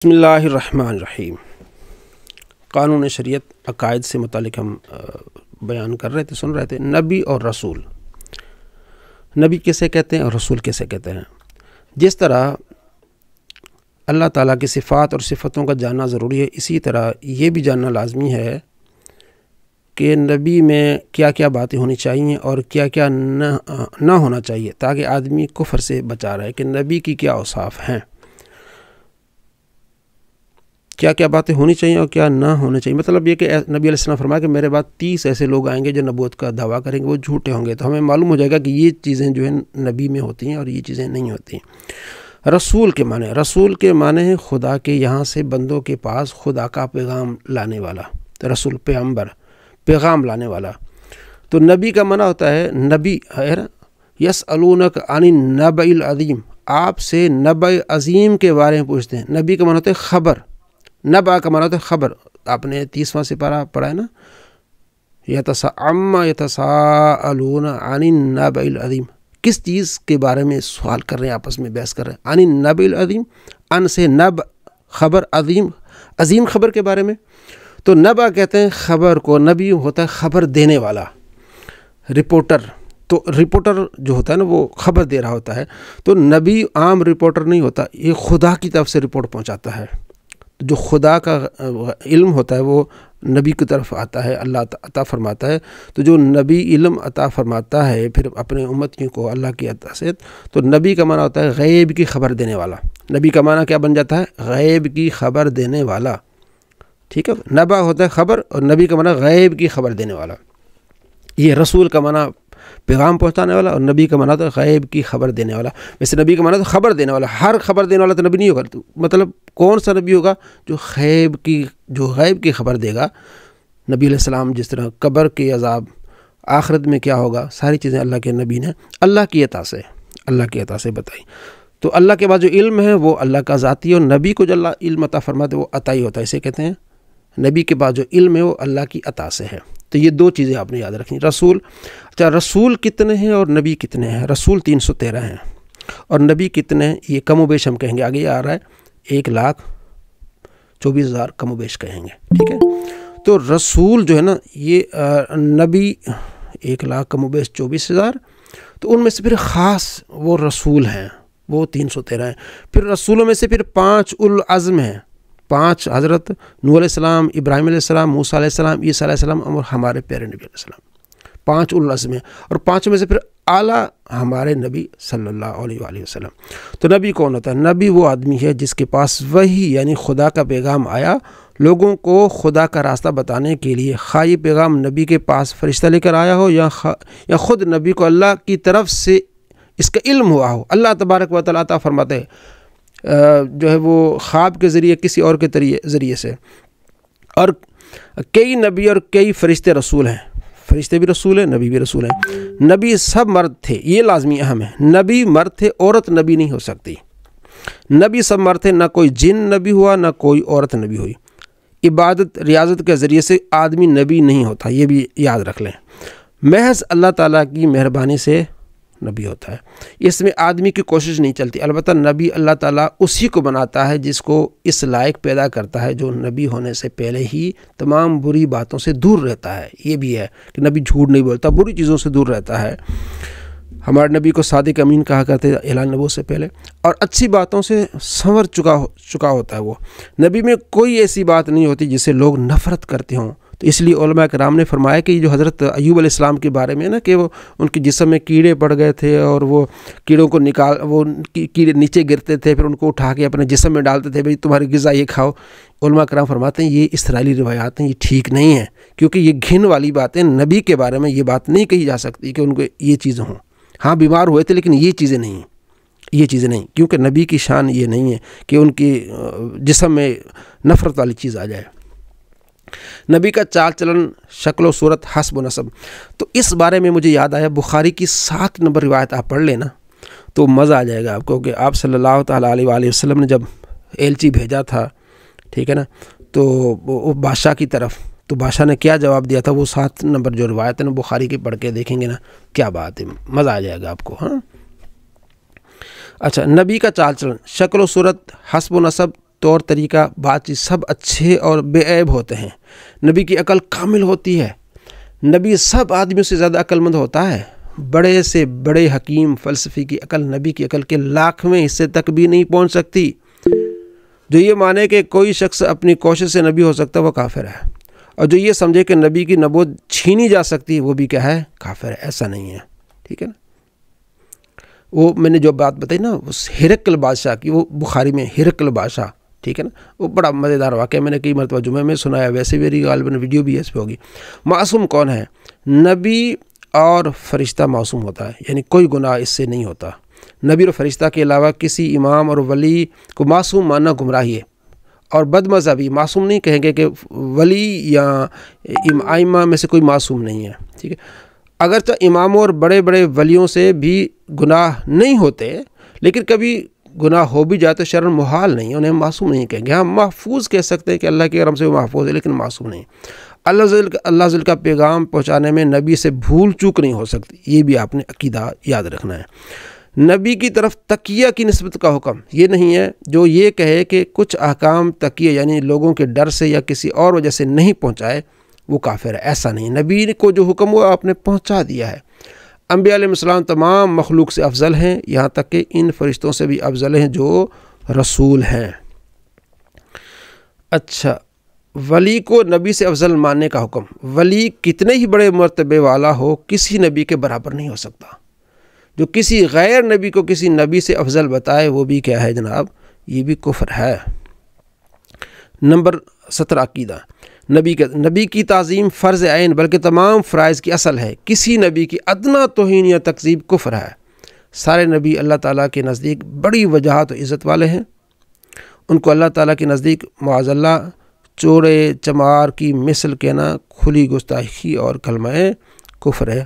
بسم اللہ الرحمن الرحیم۔ قانون شریعت عقائد سے متعلق ہم بیان کر رہے تھے، سن رہے تھے۔ نبی اور رسول، نبی کیسے کہتے ہیں اور رسول کیسے کہتے ہیں؟ جس طرح اللہ تعالیٰ کی صفات اور صفتوں کا جاننا ضروری ہے، اسی طرح یہ بھی جاننا لازمی ہے کہ نبی میں کیا کیا باتیں ہونی چاہیے اور کیا کیا نہ ہونا چاہیے، تاکہ آدمی کفر سے بچا رہے کہ نبی کی کیا اوصاف ہیں، کیا کیا باتیں ہونی چاہیے اور کیا نہ ہونے چاہیے۔ مطلب یہ کہ نبی علیہ السلام فرمایا کہ میرے بعد 30 ایسے لوگ آئیں گے جو نبوت کا دعویٰ کریں گے، وہ جھوٹے ہوں گے، تو ہمیں معلوم ہو جائے گا کہ یہ چیزیں جو ہیں نبی میں ہوتی ہیں اور یہ چیزیں نہیں ہوتی ہیں۔ رسول کے معنی ہے خدا کے یہاں سے بندوں کے پاس خدا کا پیغام لانے والا، رسول پیغمبر، پیغام لانے والا۔ تو نبی کا معنی ہوتا ہے نبی یسألونک عن النبأ العظیم، آپ سے نبأ عظیم کے بارے میں پوچھتے ہیں۔ نبی کا معنی ہوتا ہے خبر، نبأ کا معنی ہوتا ہے خبر۔ آپ نے 30واں سپارہ پڑھا ہے نا، عما یتساءلون عن النبأ العظیم، کس چیز کے بارے میں سوال کر رہے ہیں، آپس میں بحث کر رہے ہیں۔ عن النبأ العظیم، ان سے نبأ خبر، عظیم خبر کے بارے میں۔ تو نبأ کہتے ہیں خبر کو، نبی ہوتا ہے خبر دینے والا، رپورٹر۔ تو رپورٹر جو ہوتا ہے نا وہ خبر دے رہا ہوتا ہے، تو نبی عام رپورٹر نہیں ہوتا، یہ خدا کی طرف سے رپورٹ پہنچاتا ہے۔ جو خدا کا علم ہوتا ہے وہ نبی کی طرف آتا ہے، اللہ عطا فرماتا ہے۔ تو جو نبی علم عطا فرماتا ہے پھر اپنے امتیوں کو اللہ کی عطا سے، تو نبی کا معنی ہوتا ہے غیب کی خبر دینے والا۔ نبی کا معنی کیا بن جاتا ہے؟ غیب کی خبر دینے والا، ٹھیک ہے۔ نبأ ہوتا ہے خبر اور نبی کا معنی غیب کی خبر دینے والا۔ یہ رسول کا معنی پیغام پہنچانے والا اور نبی کا معنی تو غیب کی خبر دینے والا۔ ویسے نبی کا معنی تو خبر دینے والا، ہر خبر دینے والا تو نبی نہیں ہوگا۔ مطلب کون سا نبی ہوگا؟ جو غیب کی خبر دے گا۔ نبی علیہ السلام جس طرح قبر کے عذاب، آخرت میں کیا ہوگا، ساری چیزیں اللہ کے نبی نے اللہ کی عطا سے بتائی۔ تو اللہ کے بعد جو علم ہے وہ اللہ کا ذاتی ہے، اور نبی کو جو اللہ علم عطا فرماتے وہ عطائی ہوتا ہے، اسے کہتے ہیں نبی کے بعد جو علم ہے وہ اللہ کی عطا سے ہے۔ تو یہ دو چیزیں آپ نے یاد رکھنی۔ رسول کتنے ہیں اور نبی کتنے ہیں؟ رسول 313 ہیں اور نبی کتنے ہیں یہ کم و بیش ہم کہیں گے، آگے یہ آ رہا ہے 1,24,000 کم و بیش کہیں گے، ٹھیک ہے۔ تو رسول جو ہے نا یہ نبی 1,00,000 کم و بیش 24,000، تو ان میں سے پھر خاص وہ رسول ہیں، وہ 313 ہیں۔ پھر رسولوں میں سے پھر 5 اولوالعزم ہیں، 5 حضرت نوح علیہ السلام، ابراہیم علیہ السلام، موسیٰ علیہ السلام، عیسیٰ علیہ السلام اور ہمارے پیارے نبی علیہ السلام، 5 اولوالعزم ہیں۔ اور 5 میں سے پھر اعلیٰ ہمارے نبی صلی اللہ علیہ وآلہ وسلم۔ تو نبی کون ہوتا ہے؟ نبی وہ آدمی ہے جس کے پاس وحی یعنی خدا کا پیغام آیا لوگوں کو خدا کا راستہ بتانے کے لیے، خواہ یہ پیغام نبی کے پاس فرشتہ لے کر آیا ہو یا خود نبی کو اللہ کی طرف سے اس کا علم ہوا ہو۔ اللہ تبارک و تعالیٰ عطا فرماتے ہیں جو ہے وہ خواب کے ذریعے، کسی اور کے ذریعے سے۔ اور کئی نبی اور کئی فرشتے رسول ہیں، فرشتے بھی رسول ہیں، نبی بھی رسول ہیں۔ نبی سب مرد تھے، یہ لازمی اہم ہے، نبی مرد تھے، عورت نبی نہیں ہو سکتی۔ نبی سب مرد تھے، نہ کوئی جن نبی ہوا نہ کوئی عورت نبی ہوئی۔ عبادت ریاضت کے ذریعے سے آدمی نبی نہیں ہوتا، یہ بھی یاد رکھ لیں۔ محض اللہ تعالیٰ کی مہربانی سے نبی ہوتا ہے، اس میں آدمی کی کوشش نہیں چلتی۔ البتہ نبی اللہ تعالیٰ اسی کو بناتا ہے جس کو اس لائق پیدا کرتا ہے جو نبی ہونے سے پہلے ہی تمام بری باتوں سے دور رہتا ہے۔ یہ بھی ہے کہ نبی جھوٹ نہیں بولتا، بری چیزوں سے دور رہتا ہے۔ ہمارے نبی کو صادق امین کہا کرتے اعلان نبوت سے پہلے، اور اچھی باتوں سے سنور چکا ہوتا ہے وہ۔ نبی میں کوئی ایسی بات نہیں ہوتی جس سے لوگ نفرت کرتے ہوں۔ تو اس لیے علماء کرام نے فرمایا کہ جو حضرت ایوب علیہ السلام کے بارے میں نا کہ وہ ان کے جسم میں کیڑے پڑ گئے تھے اور وہ کیڑوں کو وہ کیڑے نیچے گرتے تھے، پھر ان کو اٹھا کے اپنے جسم میں ڈالتے تھے، بھئی تمہاری غذا یہ کھاؤ۔ علماء کرام فرماتے ہیں یہ اسرائیلی روایات ہیں، یہ ٹھیک نہیں ہیں، کیونکہ یہ گھن والی باتیں، نبی کے بارے میں یہ بات نہیں کہی جا سکتی کہ ان کو یہ چیزیں ہوں۔ ہاں بیمار ہوئے تھے لیکن یہ چیزیں نہیں، کیونکہ نبی کی شان یہ نہیں ہے کہ ان کے جسم میں نفرت والی چیز آ جائے۔ نبی کا چال چلن، شکل و صورت، حسب و نسب، تو اس بارے میں مجھے یاد آیا بخاری کی 7 نمبر روایت آپ پڑھ لینا تو مزہ آ جائے گا آپ کو، کہ آپ صلی اللہ تعالیٰ علیہ وآلہ وسلم نے جب ایلچی بھیجا تھا، ٹھیک ہے نا، تو وہ بادشاہ کی طرف، تو بادشاہ نے کیا جواب دیا تھا، وہ 7 نمبر جو روایت ہے نا بخاری کی پڑھ کے دیکھیں گے نا، کیا بات ہے، مزہ آ جائے گا آپ کو۔ ہاں اچھا، نبی کا چال چلن، شکل و صورت، حسب و نسب، طور طریقہ بات چیت سب اچھے اور بے عیب ہوتے ہیں، نبی کی عقل کامل ہوتی ہے، نبی سب آدمیوں سے زیادہ عقل مند ہوتا ہے، بڑے سے بڑے حکیم فلسفی کی عقل نبی کی عقل کے 1,00,000ویں حصے تک بھی نہیں پہنچ سکتی۔ جو یہ مانے کہ کوئی شخص اپنی کوشش سے نبی ہو سکتا ہے وہ کافر ہے، اور جو یہ سمجھے کہ نبی کی نبوت چھینی جا سکتی ہے وہ بھی کیا ہے؟ کافر ہے۔ ایسا نہیں ہے، ٹھیک ہے نا۔ وہ میں نے جو بات بتائی نا اس ہرقل بادشاہ کی، وہ بخاری میں ہرقل بادشاہ، ٹھیک ہے نا، وہ بڑا مزیدار واقعہ میں نے کئی مرتبہ جمعہ میں سنایا، ویسے میری غالباً ویڈیو بھی اس پہ ہوگی۔ معصوم کون ہے؟ نبی اور فرشتہ معصوم ہوتا ہے، یعنی کوئی گناہ اس سے نہیں ہوتا۔ نبی اور فرشتہ کے علاوہ کسی امام اور ولی کو معصوم ماننا گمراہی ہے، اور بد مذہبی معصوم نہیں کہیں گے کہ ولی یا ائمہ میں سے کوئی معصوم نہیں ہے، ٹھیک ہے۔ اگرچہ اماموں اور بڑے بڑے ولیوں سے بھی گناہ نہیں ہوتے، لیکن کبھی گناہ ہو بھی جاتے شرعاً محال نہیں، انہیں معصوم نہیں کہیں گے۔ ہاں محفوظ کہہ سکتے ہیں کہ اللہ کے کرم سے وہ محفوظ ہے، لیکن معصوم نہیں۔ اللہ ذل کا پیغام پہنچانے میں نبی سے بھول چوک نہیں ہو سکتی، یہ بھی آپ نے عقیدہ یاد رکھنا ہے۔ نبی کی طرف تقیہ کی نسبت کا حکم یہ نہیں ہے جو یہ کہے کہ کچھ احکام تقیہ یعنی لوگوں کے ڈر سے یا کسی اور وجہ سے نہیں پہنچائے وہ کافر ہے، ایسا نہیں۔ نبی کو جو حکم ہوا آپ نے پہنچا دیا ہے۔ انبیاء علیہ السلام تمام مخلوق سے افضل ہیں، یہاں تک کہ ان فرشتوں سے بھی افضل ہیں جو رسول ہیں۔ اچھا، ولی کو نبی سے افضل ماننے کا حکم، ولی کتنے ہی بڑے مرتبے والا ہو کسی نبی کے برابر نہیں ہو سکتا۔ جو کسی غیر نبی کو کسی نبی سے افضل بتائے وہ بھی کیا ہے جناب؟ یہ بھی کفر ہے۔ نمبر 17 عقیدہ، نبی کی تعظیم فرض عین بلکہ تمام فرائض کی اصل ہے، کسی نبی کی ادنا توہین یا تکذیب کفر ہے۔ سارے نبی اللہ تعالیٰ کے نزدیک بڑی وجاہت و عزت والے ہیں، ان کو اللہ تعالیٰ کے نزدیک معاذ اللہ چوڑے چمار کی مثل کہنا کھلی گستاخی اور کلمہ کفر ہے۔